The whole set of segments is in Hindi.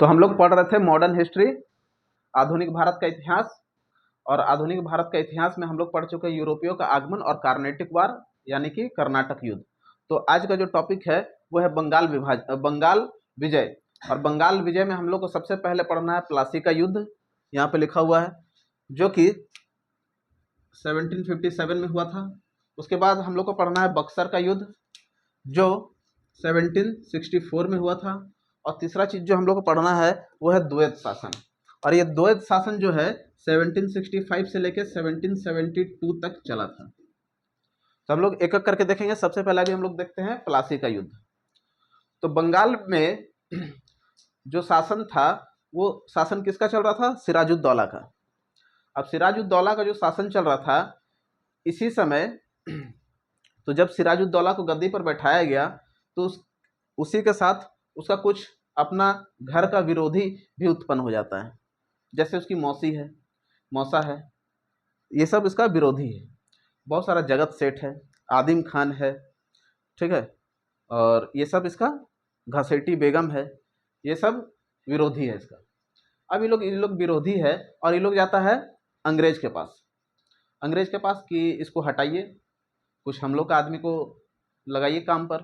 तो हम लोग पढ़ रहे थे मॉडर्न हिस्ट्री, आधुनिक भारत का इतिहास। और आधुनिक भारत का इतिहास में हम लोग पढ़ चुके हैं यूरोपियों का आगमन और कार्नेटिक वार यानी कि कर्नाटक युद्ध। तो आज का जो टॉपिक है वो है बंगाल विजय। और बंगाल विजय में हम लोग को सबसे पहले पढ़ना है प्लासी का युद्ध, यहाँ पे लिखा हुआ है, जो कि 1757 में हुआ था। उसके बाद हम लोग को पढ़ना है बक्सर का युद्ध, जो 1764 में हुआ था। और तीसरा चीज जो हम लोग को पढ़ना है वो है द्वैत शासन। और ये द्वैत शासन जो है 1765 से लेकर 1772 तक चला था। तो हम लोग एक एक करके देखेंगे। सबसे पहले भी हम लोग देखते हैं प्लासी का युद्ध। तो बंगाल में जो शासन था वो शासन किसका चल रहा था? सिराजुद्दौला का। अब सिराजुद्दौला का जो शासन चल रहा था इसी समय तो जब सिराजुद्दौला को गद्दी पर बैठाया गया तो उसी के साथ उसका कुछ अपना घर का विरोधी भी उत्पन्न हो जाता है। जैसे उसकी मौसा है, ये सब इसका विरोधी है। बहुत सारा जगत सेठ है, आदिम खान है, ठीक है, और ये सब इसका घसेटी बेगम है, ये सब विरोधी है इसका। अब ये लोग विरोधी है और ये लोग जाता है अंग्रेज के पास कि इसको हटाइए, कुछ हम लोग का आदमी को लगाइए काम पर,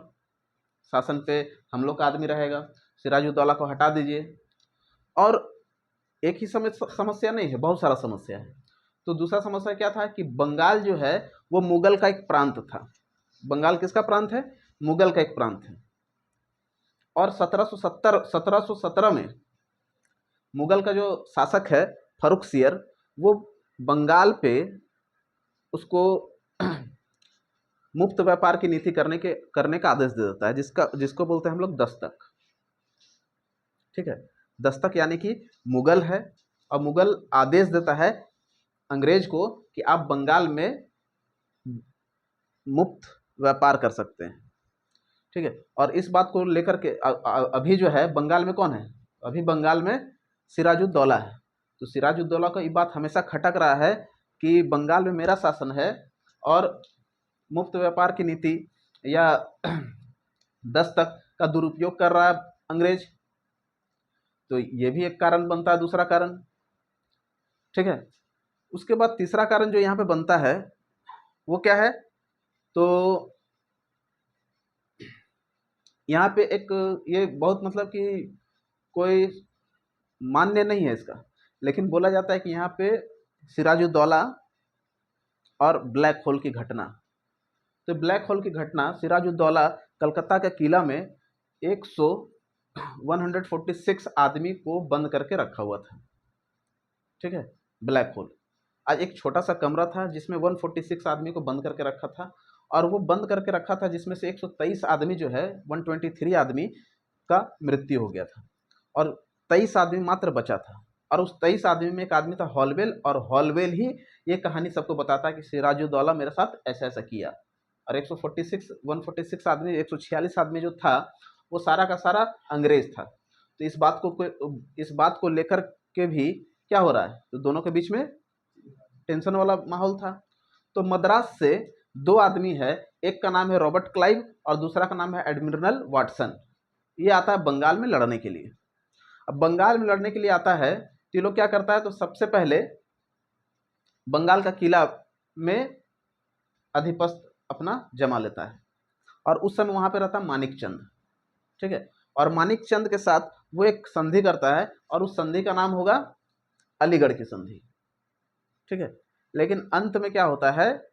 शासन पे हम लोग का आदमी रहेगा, सिराजुद्दौला को हटा दीजिए। और एक ही समस्या नहीं है, बहुत सारा समस्या है। तो दूसरा समस्या क्या था कि बंगाल जो है वो मुगल का एक प्रांत था। बंगाल किसका प्रांत है? मुगल का एक प्रांत है। और 1717 में मुगल का जो शासक है फर्रुखसियर, वो बंगाल पे उसको मुफ्त व्यापार की नीति करने का आदेश दे देता है, जिसको बोलते हैं हम लोग दस्तक। ठीक है, दस्तक यानी कि मुगल है और मुगल आदेश देता है अंग्रेज को कि आप बंगाल में मुफ्त व्यापार कर सकते हैं। ठीक है, और इस बात को लेकर के अभी जो है बंगाल में कौन है? अभी बंगाल में सिराजुद्दौला है। तो सिराजुद्दौला को ये बात हमेशा खटक रहा है कि बंगाल में मेरा शासन है और मुफ्त व्यापार की नीति या दस्तक का दुरुपयोग कर रहा है अंग्रेज। तो ये भी एक कारण बनता है, दूसरा कारण। ठीक है, उसके बाद तीसरा कारण जो यहाँ पे बनता है वो क्या है? तो यहाँ पे एक ये बहुत मतलब कि कोई मान्य नहीं है इसका, लेकिन बोला जाता है कि यहाँ पे सिराजुद्दौला और ब्लैक होल की घटना। तो ब्लैक होल की घटना, सिराजुद्दौला कलकत्ता के किला में 146 आदमी को बंद करके रखा हुआ था। ठीक है, ब्लैक होल आज एक छोटा सा कमरा था जिसमें 146 आदमी को बंद करके रखा था। और वो बंद करके रखा था जिसमें से 123 आदमी जो है 123 आदमी का मृत्यु हो गया था और 23 आदमी मात्र बचा था। और उस 23 आदमी में एक आदमी था हॉलवेल, और हॉलवेल ही ये कहानी सबको बताता है कि सिराजुद्दौला मेरे साथ ऐसा ऐसा किया। और 146 आदमी, 146 आदमी जो था वो सारा का सारा अंग्रेज था। तो इस बात को लेकर के भी क्या हो रहा है? तो दोनों के बीच में टेंशन वाला माहौल था। तो मद्रास से 2 आदमी है, एक का नाम है रॉबर्ट क्लाइव और दूसरा का नाम है एडमिरल वाटसन। ये आता है बंगाल में लड़ने के लिए। अब बंगाल में लड़ने के लिए आता है तो ये लोग क्या करता है? तो सबसे पहले बंगाल का किला में आधिपत्य अपना जमा लेता है। और उस समय वहां पे रहता मानिक चंद। ठीक है, और मानिक चंद के साथ वो एक संधि करता है और उस संधि का नाम होगा अलीगढ़ की संधि। ठीक है, लेकिन अंत में क्या होता है,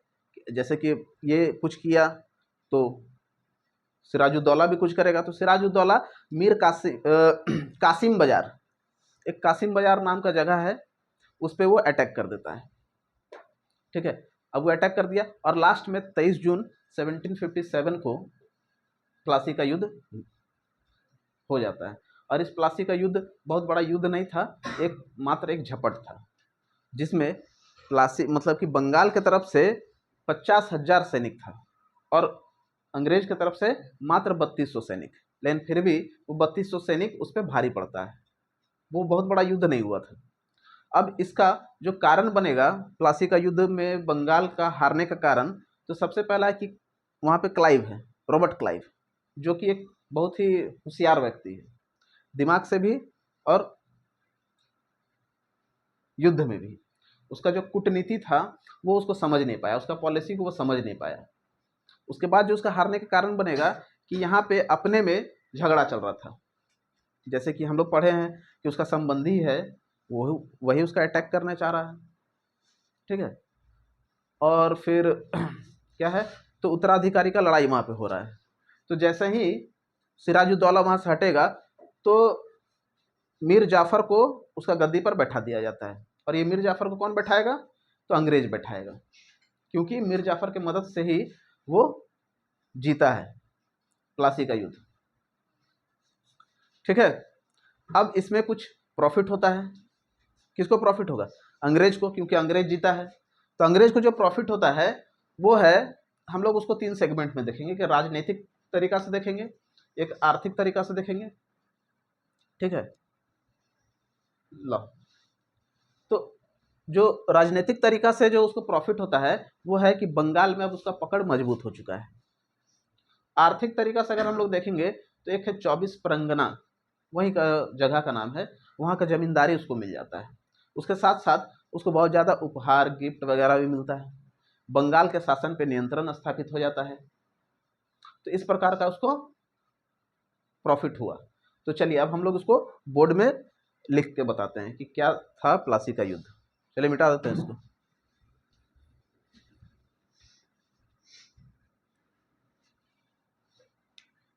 जैसे कि ये कुछ किया तो सिराजुद्दौला भी कुछ करेगा। तो सिराजुद्दौला मीर कासिम बाजार, एक कासिम बाजार नाम का जगह है, उस पर वो अटैक कर देता है। ठीक है, अब वो अटैक कर दिया और लास्ट में 23 जून 1757 को प्लासी का युद्ध हो जाता है। और इस प्लासी का युद्ध बहुत बड़ा युद्ध नहीं था, मात्र एक झपट था, जिसमें प्लासी मतलब कि बंगाल की तरफ से 50,000 सैनिक था और अंग्रेज की तरफ से मात्र 3200 सैनिक। लेकिन फिर भी वो 3200 सैनिक उस पर भारी पड़ता है। वो बहुत बड़ा युद्ध नहीं हुआ था। अब इसका जो कारण बनेगा प्लासी का युद्ध में बंगाल का हारने का कारण, तो सबसे पहला है कि वहाँ पे क्लाइव है, रॉबर्ट क्लाइव, जो कि एक बहुत ही होशियार व्यक्ति है, दिमाग से भी और युद्ध में भी। उसका जो कूटनीति था वो उसको समझ नहीं पाया, उसका पॉलिसी को वो समझ नहीं पाया। उसके बाद जो उसका हारने का कारण बनेगा कि यहाँ पे अपने में झगड़ा चल रहा था। जैसे कि हम लोग पढ़े हैं कि उसका संबंधी है, वो वही उसका अटैक करना चाह रहा है, ठीक है। और फिर क्या है, तो उत्तराधिकारी का लड़ाई वहाँ पे हो रहा है। तो जैसे ही सिराजुद्दौला वहाँ से हटेगा तो मीर जाफ़र को उसका गद्दी पर बैठा दिया जाता है। और ये मीर जाफ़र को कौन बैठाएगा, तो अंग्रेज बैठाएगा, क्योंकि मीर जाफ़र की मदद से ही वो जीता है प्लासी का युद्ध, ठीक है। अब इसमें कुछ प्रॉफिट होता है, किसको प्रॉफिट होगा, अंग्रेज को, क्योंकि अंग्रेज जीता है। तो अंग्रेज को जो प्रॉफिट होता है वो है, हम लोग उसको 3 सेगमेंट में देखेंगे कि राजनीतिक तरीका से देखेंगे, एक आर्थिक तरीका से देखेंगे, ठीक है। लो, तो जो राजनीतिक तरीका से जो उसको प्रॉफिट होता है वो है कि बंगाल में अब उसका पकड़ मजबूत हो चुका है। आर्थिक तरीका से अगर हम लोग देखेंगे तो एक है 24 परगना, वहीं का जगह का नाम है, वहाँ का जमींदारी उसको मिल जाता है। उसके साथ साथ उसको बहुत ज़्यादा उपहार गिफ्ट वगैरह भी मिलता है। बंगाल के शासन पे नियंत्रण स्थापित हो जाता है। तो इस प्रकार का उसको प्रॉफिट हुआ। तो चलिए अब हम लोग उसको बोर्ड में लिख के बताते हैं कि क्या था प्लासी का युद्ध। चलिए मिटा देते हैं इसको।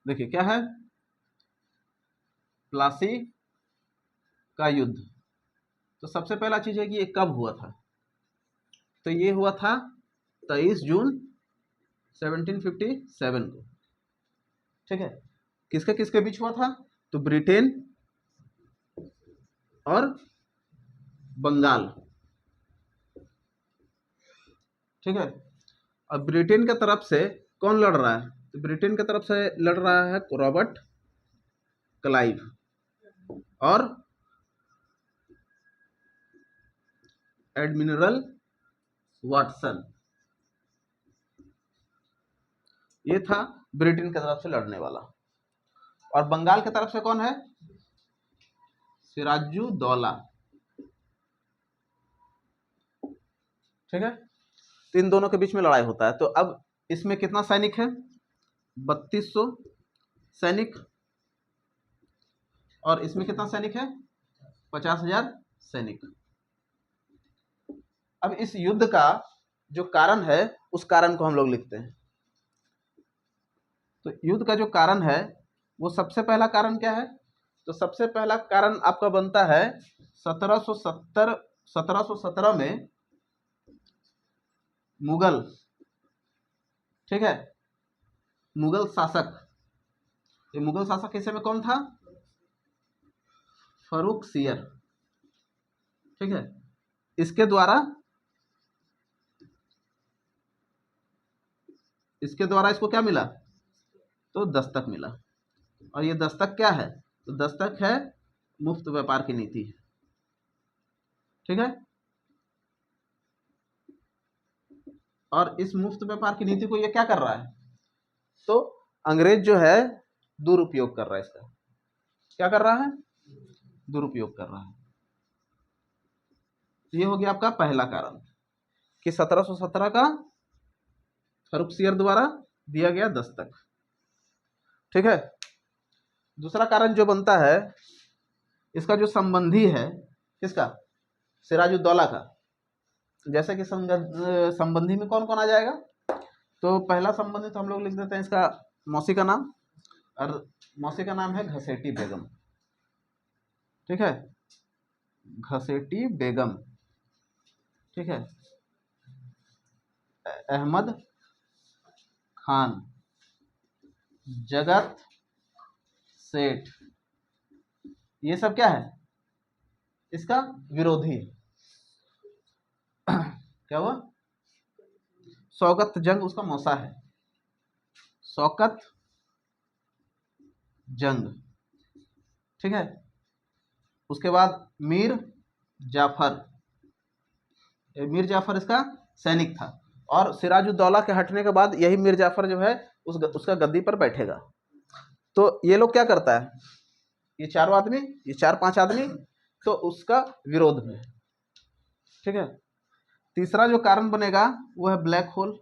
देखिए क्या है, प्लासी का युद्ध। तो सबसे पहला चीज है कि ये कब हुआ था, तो ये हुआ था 23 जून 1757 को, ठीक है। किसके किसके बीच हुआ था, तो ब्रिटेन और बंगाल, ठीक है। अब ब्रिटेन की तरफ से कौन लड़ रहा है, तो ब्रिटेन की तरफ से लड़ रहा है रॉबर्ट क्लाइव और एडमिरल वाटसन। ये था ब्रिटेन की तरफ से लड़ने वाला। और बंगाल की तरफ से कौन है, सिराजुद्दौला, ठीक है। तो इन दोनों के बीच में लड़ाई होता है। तो अब इसमें कितना सैनिक है, 3200 सैनिक, और इसमें कितना सैनिक है, 50,000 सैनिक। अब इस युद्ध का जो कारण है उस कारण को हम लोग लिखते हैं। तो युद्ध का जो कारण है वो सबसे पहला कारण क्या है, तो सबसे पहला कारण आपका बनता है 1717 में मुगल, ठीक है, मुगल शासक, ये मुगल शासक के समय कौन था, फर्रुखसियर, ठीक है। इसके द्वारा इसको क्या मिला, तो दस्तक मिला। और ये दस्तक क्या है, तो दस्तक है मुफ्त व्यापार की नीति, ठीक है। और इस मुफ्त व्यापार की नीति को ये क्या कर रहा है, तो अंग्रेज जो है दुरुपयोग कर रहा है इसका, क्या कर रहा है, दुरुपयोग कर रहा है। ये हो गया आपका पहला कारण कि 1717 का फर्रुखसियर द्वारा दिया गया दस्तक, ठीक है। दूसरा कारण जो बनता है, इसका जो संबंधी है, किसका, सिराजुद्दौला का। जैसे कि संबंधी में कौन कौन आ जाएगा, तो पहला संबंधी तो हम लोग लिख देते हैं इसका मौसी का नाम, और मौसी का नाम है घसेटी बेगम, ठीक है, घसेटी बेगम, ठीक है। अहमद खान, जगत सेठ, ये सब क्या है, इसका विरोधी क्या हुआ, शौकत जंग उसका मौसा है, शौकत जंग, ठीक है। उसके बाद मीर जाफर, मीर जाफर इसका सैनिक था। और सिराजुद्दौला के हटने के बाद यही मीर जाफर जो है उसका गद्दी पर बैठेगा। तो ये लोग क्या करता है, ये चारों आदमी, ये 4-5 आदमी, तो उसका विरोध में, ठीक है। तीसरा जो कारण बनेगा वो है ब्लैक होल,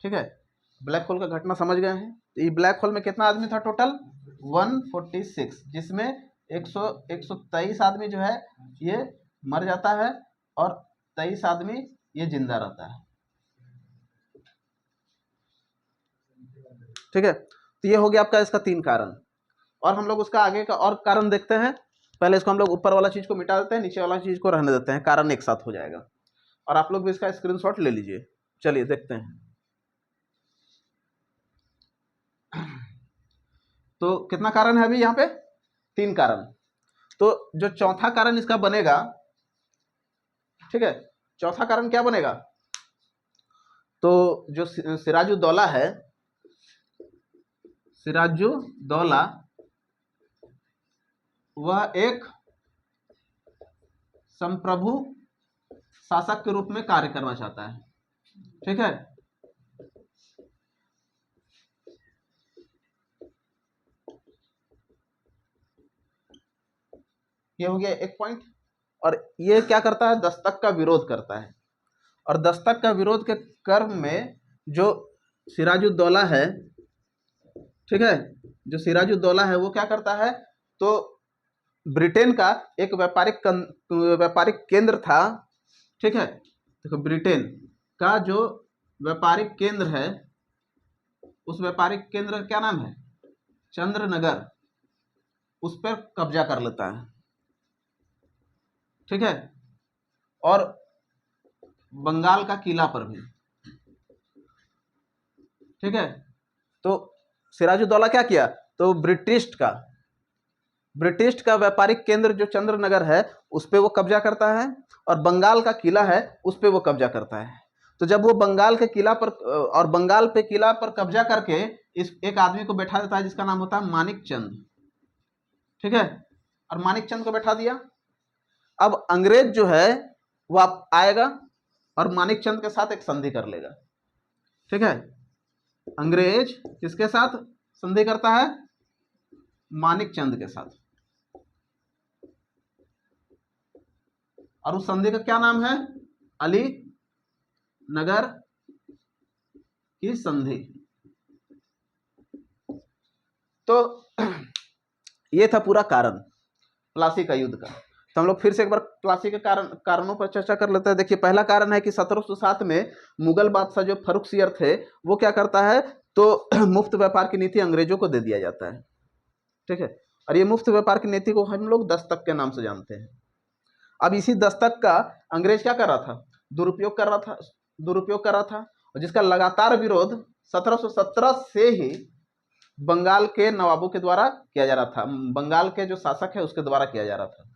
ठीक है। ब्लैक होल का घटना समझ गए हैं। तो ये ब्लैक होल में कितना आदमी था टोटल? 146, जिसमें 123 आदमी जो है ये मर जाता है और 23 आदमी ये जिंदा रहता है, ठीक है। तो ये हो गया आपका इसका 3 कारण। और हम लोग उसका आगे का और कारण देखते हैं। पहले इसको हम लोग ऊपर वाला चीज को मिटा देते हैं, नीचे वाला चीज को रहने देते हैं, कारण एक साथ हो जाएगा। और आप लोग भी इसका स्क्रीनशॉट ले लीजिए। चलिए देखते हैं। तो कितना कारण है अभी यहाँ पे? 3 कारण। तो जो चौथा कारण इसका बनेगा, ठीक है, चौथा कारण क्या बनेगा? तो जो सिराजुद्दौला है, सिराजुद्दौला वह एक संप्रभु शासक के रूप में कार्य करना चाहता है, ठीक है। ये हो गया एक पॉइंट। और ये क्या करता है? दस्तक का विरोध करता है। और दस्तक का विरोध के क्रम में जो सिराजुद्दौला है, ठीक है, जो सिराजुद्दौला है वो क्या करता है? तो ब्रिटेन का एक व्यापारिक केंद्र था, ठीक है। देखो ब्रिटेन का जो व्यापारिक केंद्र है, उस व्यापारिक केंद्र का क्या नाम है? चंद्रनगर। उस पर कब्जा कर लेता है, ठीक है। और बंगाल का किला पर भी, ठीक है। तो सिराजुद्दौला क्या किया? तो ब्रिटिश का व्यापारिक केंद्र जो चंद्रनगर है उस पे वो कब्जा करता है, और बंगाल का किला है उस पे वो कब्जा करता है। तो जब वो बंगाल के किला पर और बंगाल पे किला पर कब्जा करके इस एक आदमी को बैठा देता है जिसका नाम होता है मानिक चंद, ठीक है। और मानिक चंद को बैठा दिया। अब अंग्रेज जो है वो आएगा और मानिक चंद के साथ एक संधि कर लेगा, ठीक है। अंग्रेज किसके साथ संधि करता है? मानिक चंद के साथ। और उस संधि का क्या नाम है? अली नगर की संधि। तो ये था पूरा कारण प्लासी का युद्ध का। तो हम लोग फिर से एक बार प्लासी के कारणों पर चर्चा कर लेते हैं। देखिए पहला कारण है कि 1707 में मुगल बादशाह जो फर्रुखसियर थे वो क्या करता है? तो मुफ्त व्यापार की नीति अंग्रेजों को दे दिया जाता है, ठीक है। और ये मुफ्त व्यापार की नीति को हम लोग दस्तक के नाम से जानते हैं। अब इसी दस्तक का अंग्रेज क्या कर रहा था? दुरुपयोग कर रहा था, और जिसका लगातार विरोध 1717 से ही बंगाल के नवाबों के द्वारा किया जा रहा था, बंगाल के जो शासक है उसके द्वारा किया जा रहा था।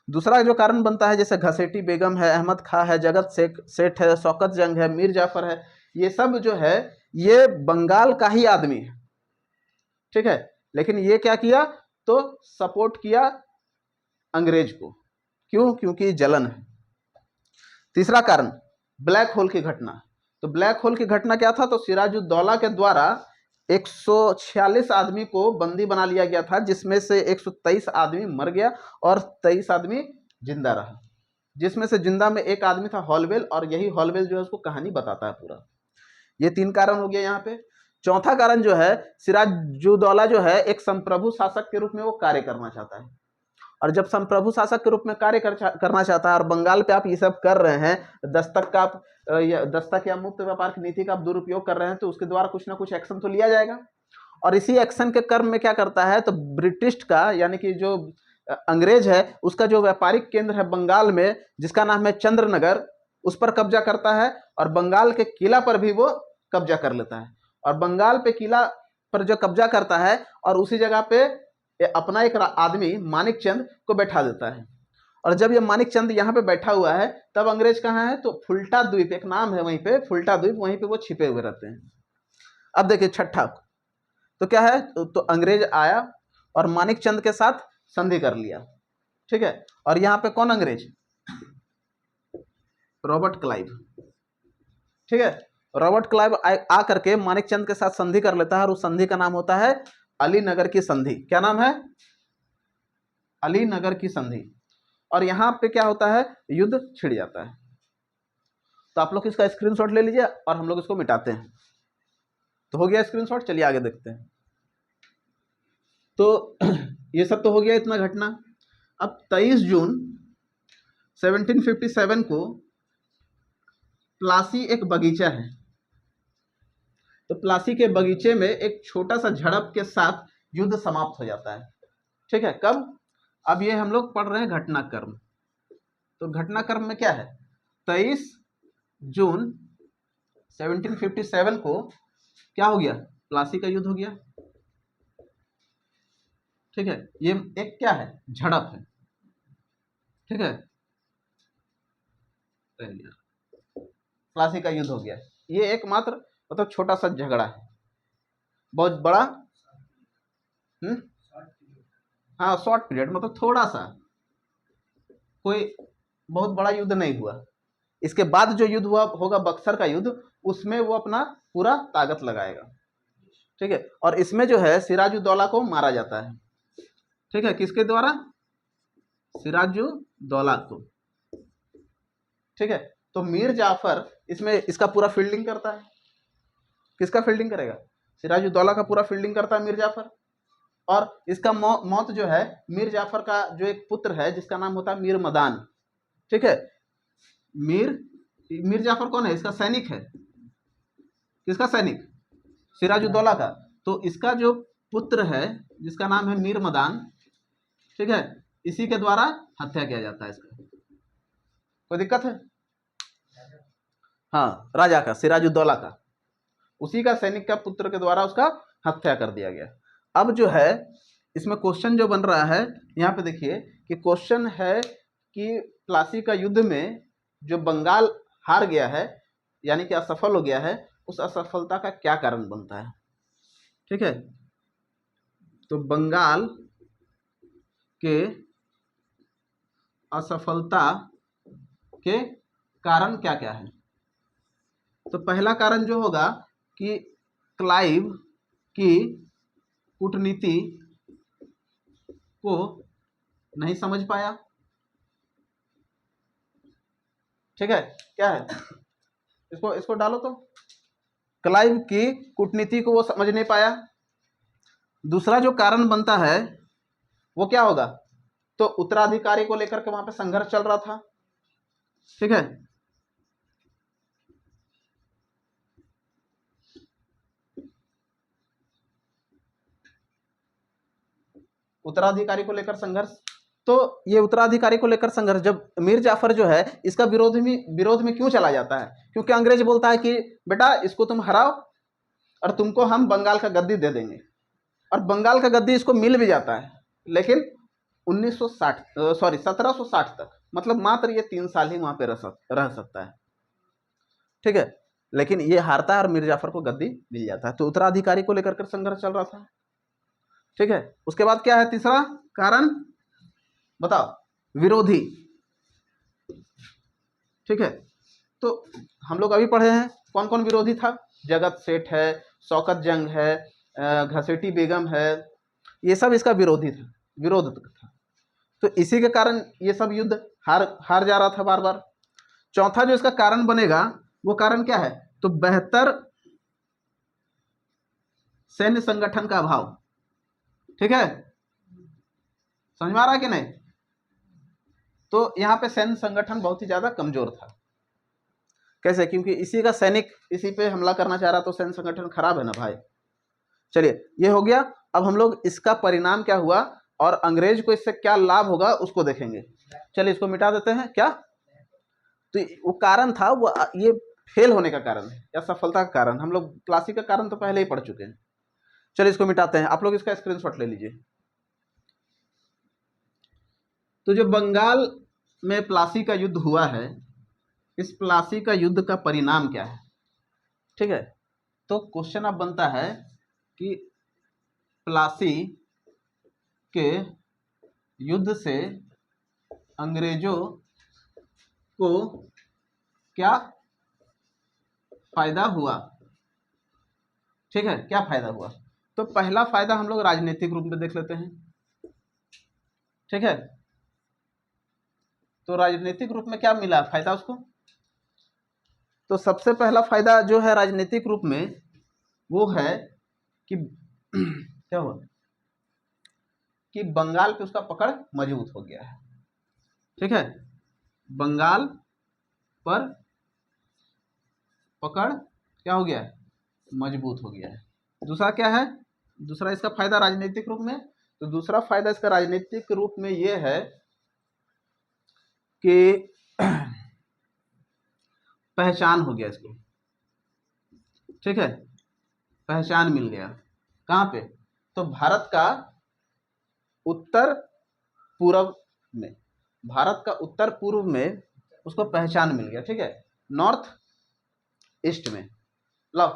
दूसरा जो कारण बनता है, जैसे घसेटी बेगम है, अहमद खां है, जगत सेठ है, शौकत जंग है, मीर जाफर है, ये सब जो है ये बंगाल का ही आदमी है, ठीक है। लेकिन ये क्या किया? तो सपोर्ट किया अंग्रेज को। क्यों? क्योंकि जलन है। तीसरा कारण ब्लैक होल की घटना। तो ब्लैक होल की घटना क्या था? तो सिराजुद्दौला के द्वारा 146 आदमी को बंदी बना लिया गया था, जिसमें से 123 आदमी मर गया और 23 आदमी जिंदा रहा, जिसमें से जिंदा में एक आदमी था हॉलवेल, और यही हॉलवेल जो है उसको कहानी बताता है पूरा। ये 3 कारण हो गया यहाँ पे। चौथा कारण जो है, सिराजुद्दौला जो है एक संप्रभु शासक के रूप में वो कार्य करना चाहता है। और जब संप्रभु शासक के रूप में कार्य करना चाहता है और बंगाल पे आप ये सब कर रहे हैं, दस्तक या मुक्त व्यापार की नीति का आप दुरुपयोग कर रहे हैं, तो उसके द्वारा कुछ ना कुछ एक्शन तो लिया जाएगा। और इसी एक्शन के क्रम में क्या करता है? तो ब्रिटिश का यानी कि जो अंग्रेज है उसका जो व्यापारिक केंद्र है बंगाल में जिसका नाम है चंद्रनगर, उस पर कब्जा करता है, और बंगाल के किला पर भी वो कब्जा कर लेता है। और बंगाल पे किला पर जो कब्जा करता है और उसी जगह पे अपना एक आदमी मानिक चंद को बैठा देता है। और जब ये मानिक चंद यहाँ पे बैठा हुआ है तब अंग्रेज कहाँ है? तो फुल्टा द्वीप एक नाम है वहीं पे, फुल्टा द्वीप, वहीं पे वो छिपे हुए रहते हैं। अब देखिए छठा, तो क्या है? तो अंग्रेज आया और मानिक चंद के साथ संधि कर लिया, ठीक है। और यहाँ पे कौन अंग्रेज? रॉबर्ट क्लाइव, ठीक है। रॉबर्ट क्लाइव आ करके मानिकचंद के साथ संधि कर लेता है और उस संधि का नाम होता है अलीनगर की संधि। क्या नाम है? अलीनगर की संधि। और यहां पे क्या होता है, युद्ध छिड़ जाता है। तो आप लोग इसका स्क्रीनशॉट ले लीजिए और हम लोग इसको मिटाते हैं। तो हो गया स्क्रीनशॉट, चलिए आगे देखते हैं। तो ये सब तो हो गया इतना घटना। अब 23 जून 1757 को प्लासी एक बगीचा है, तो प्लासी के बगीचे में एक छोटा सा झड़प के साथ युद्ध समाप्त हो जाता है। ठीक है, कब? अब ये हम लोग पढ़ रहे हैं घटनाक्रम। तो घटनाक्रम में क्या है, 23 जून 1757 को क्या हो गया, प्लासी का युद्ध हो गया। ठीक है, ये एक क्या है, झड़प है। ठीक है, प्लासी का युद्ध हो गया। ये एकमात्र मतलब छोटा सा झगड़ा है, बहुत बड़ा हाँ शॉर्ट पीरियड, मतलब थोड़ा सा, कोई बहुत बड़ा युद्ध नहीं हुआ। इसके बाद जो युद्ध हुआ होगा बक्सर का युद्ध, उसमें वो अपना पूरा ताकत लगाएगा। ठीक है, और इसमें जो है सिराजुद्दौला को मारा जाता है। ठीक है, किसके द्वारा? सिराजुद्दौला को। ठीक है, तो मीर जाफर इसमें इसका पूरा फील्डिंग करता है। किसका फील्डिंग करेगा? सिराजुद्दौला का पूरा फील्डिंग करता है मीर जाफर। और इसका मौत जो है, मीर जाफर का जो एक पुत्र है जिसका नाम होता है मीर मदान। ठीक है, मीर जाफर कौन है? इसका सैनिक है। किसका सैनिक? सिराजुद्दौला का। तो इसका जो पुत्र है जिसका नाम है मीर मदान, ठीक है, इसी के द्वारा हत्या किया जाता है इसका। कोई दिक्कत है? हाँ, राजा का, सिराजुद्दौला का, उसी का सैनिक का पुत्र के द्वारा उसका हत्या कर दिया गया। अब जो है इसमें क्वेश्चन जो बन रहा है, यहाँ पे देखिए कि क्वेश्चन है कि प्लासी का युद्ध में जो बंगाल हार गया है, यानी कि असफल हो गया है, उस असफलता का क्या कारण बनता है। ठीक है, तो बंगाल के असफलता के कारण क्या क्या है। तो पहला कारण जो होगा कि क्लाइव की कूटनीति को नहीं समझ पाया। ठीक है, क्या है, इसको डालो। तो क्लाइव की कूटनीति को वो समझ नहीं पाया। दूसरा जो कारण बनता है वो क्या होगा, तो उत्तराधिकारी को लेकर के वहां पे संघर्ष चल रहा था। ठीक है, उत्तराधिकारी को लेकर संघर्ष। तो ये उत्तराधिकारी को लेकर संघर्ष, जब मीर जाफर जो है इसका विरोध में क्यों चला जाता है, क्योंकि अंग्रेज बोलता है कि बेटा इसको तुम हराओ और तुमको हम बंगाल का गद्दी दे देंगे। और बंगाल का गद्दी इसको मिल भी जाता है, लेकिन 1760 तक, मतलब मात्र ये 3 साल ही वहां पे रह सकता है। ठीक है, लेकिन ये हारता है और मीर जाफर को गद्दी मिल जाता है। तो उत्तराधिकारी को लेकर संघर्ष चल रहा था। ठीक है, उसके बाद क्या है तीसरा कारण, बताओ, विरोधी। ठीक है, तो हम लोग अभी पढ़े हैं कौन कौन विरोधी था, जगत सेठ है, शौकत जंग है, घसेटी बेगम है, ये सब इसका विरोध था। तो इसी के कारण ये सब युद्ध हार जा रहा था बार बार। चौथा जो इसका कारण बनेगा वो कारण क्या है, तो बेहतर सैन्य संगठन का अभाव। ठीक है, समझ में आ रहा है कि नहीं? तो यहाँ पे सैन्य संगठन बहुत ही ज्यादा कमजोर था। कैसे? क्योंकि इसी का सैनिक इसी पे हमला करना चाह रहा, तो सैन्य संगठन खराब है ना भाई। चलिए, ये हो गया। अब हम लोग इसका परिणाम क्या हुआ और अंग्रेज को इससे क्या लाभ होगा उसको देखेंगे। चलिए, इसको मिटा देते हैं। क्या? तो वो कारण था, वो ये फेल होने का कारण है या सफलता का कारण। हम लोग क्लासिक का कारण तो पहले ही पढ़ चुके हैं। चलिए, इसको मिटाते हैं। आप लोग इसका स्क्रीनशॉट ले लीजिए। तो जो बंगाल में प्लासी का युद्ध हुआ है, इस प्लासी का युद्ध का परिणाम क्या है। ठीक है, तो क्वेश्चन अब बनता है कि प्लासी के युद्ध से अंग्रेजों को क्या फायदा हुआ, ठीक है, क्या फायदा हुआ? तो पहला फायदा हम लोग राजनीतिक रूप में देख लेते हैं, ठीक है। तो राजनीतिक रूप में क्या मिला फायदा उसको? तो सबसे पहला फायदा जो है राजनीतिक रूप में वो है कि क्या हुआ कि बंगाल पे उसका पकड़ मजबूत हो गया है, ठीक है। बंगाल पर पकड़ क्या हो गया है? मजबूत हो गया है। दूसरा क्या है? दूसरा इसका फायदा राजनीतिक रूप में, तो दूसरा फायदा इसका राजनीतिक रूप में ये है कि पहचान हो गया इसको, ठीक है, पहचान मिल गया। कहाँ पे? तो भारत का उत्तर पूर्व में, भारत का उत्तर पूर्व में उसको पहचान मिल गया, ठीक है, नॉर्थ ईस्ट में। लो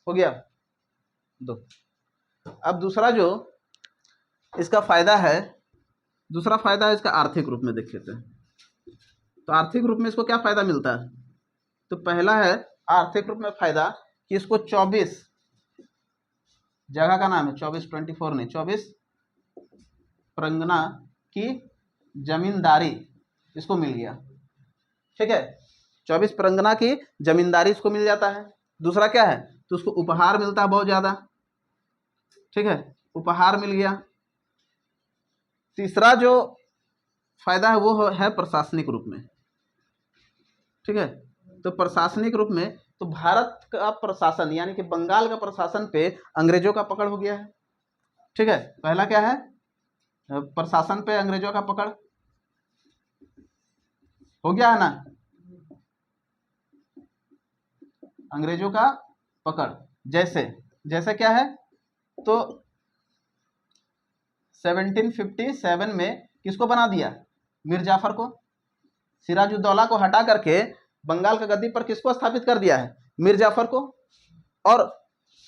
हो गया दो। अब दूसरा जो इसका फायदा है, दूसरा फायदा इसका आर्थिक रूप में देख लेते हैं। तो आर्थिक रूप में इसको क्या फायदा मिलता है? तो पहला है आर्थिक रूप में फायदा कि इसको 24 जगह का नाम है, 24 नहीं, 24 परगना की जमींदारी इसको मिल गया, ठीक है, 24 परगना की जमींदारी इसको मिल जाता है। दूसरा क्या है? तो उसको उपहार मिलता है बहुत ज्यादा, ठीक है, उपहार मिल गया। तीसरा जो फायदा है वो है प्रशासनिक रूप में, ठीक है। तो प्रशासनिक रूप में तो भारत का प्रशासन यानी कि बंगाल का प्रशासन पे अंग्रेजों का पकड़ हो गया है, ठीक है। पहला क्या है? प्रशासन पे अंग्रेजों का पकड़ हो गया है ना, अंग्रेजों का पकड़। जैसे जैसे क्या है? तो 1757 में किसको बना दिया? मीर जाफर को। सिराजुद्दौला को हटा करके बंगाल का गद्दी पर किसको स्थापित कर दिया है? मीर जाफर को। और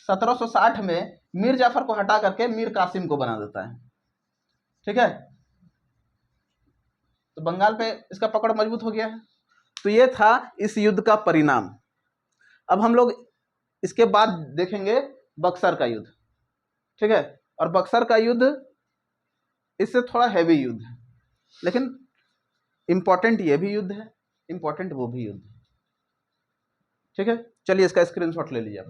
1760 में मीर जाफर को हटा करके मीर कासिम को बना देता है, ठीक है। तो बंगाल पे इसका पकड़ मजबूत हो गया है। तो ये था इस युद्ध का परिणाम। अब हम लोग इसके बाद देखेंगे बक्सर का युद्ध, ठीक है। और बक्सर का युद्ध इससे थोड़ा हैवी युद्ध है, लेकिन इंपॉर्टेंट ये भी युद्ध है, इंपॉर्टेंट वो भी युद्ध है, ठीक है। चलिए इसका स्क्रीनशॉट ले लीजिए आप।